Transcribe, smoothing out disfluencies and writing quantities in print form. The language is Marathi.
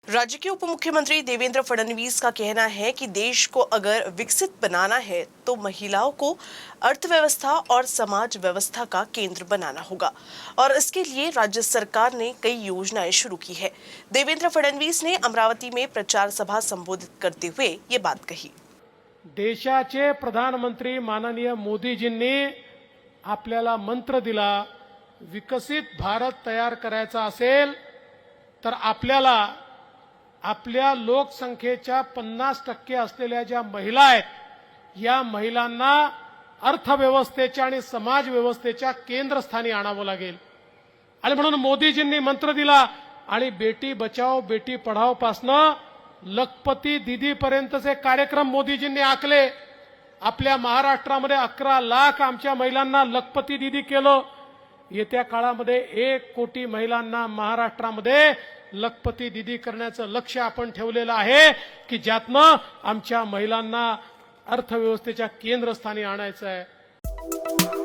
राज्य के उप मुख्यमंत्री देवेंद्र फडणवीस का कहना है कि देश को अगर विकसित बनाना है तो महिलाओं को अर्थव्यवस्था और समाज व्यवस्था का केंद्र बनाना होगा और इसके लिए राज्य सरकार ने कई योजनाएं शुरू की है। देवेंद्र फडणवीस ने अमरावती में प्रचार सभा संबोधित करते हुए ये बात कही। देशाचे प्रधानमंत्री माननीय मोदीजींनी आपल्याला मंत्र दिला, विकसित भारत तयार करायचा असेल तर आपल्याला आपल्या लोकसंख्येच्या 50% असलेल्या ज्या महिला आहेत या महिलांना अर्थव्यवस्थेच्या आणि समाज व्यवस्थेच्या केंद्रस्थानी आणावं लागेल आणि म्हणून मोदीजींनी मंत्र दिला आणि बेटी बचाओ बेटी पढाओ पासनं लखपती दीदी पर्यंतचे कार्यक्रम मोदीजींनी आखले। आपल्या महाराष्ट्रामध्ये 11 लाख आमच्या महिलांना लखपती दीदी केलं। येत्या काळामध्ये 1 कोटी महिलांना महाराष्ट्रामध्ये लखपती दीदी करण्याचं लक्ष्य आपण ठेवलेलं आहे की ज्यातनं आमच्या महिलांना अर्थव्यवस्थेच्या केंद्रस्थानी आणायचं आहे।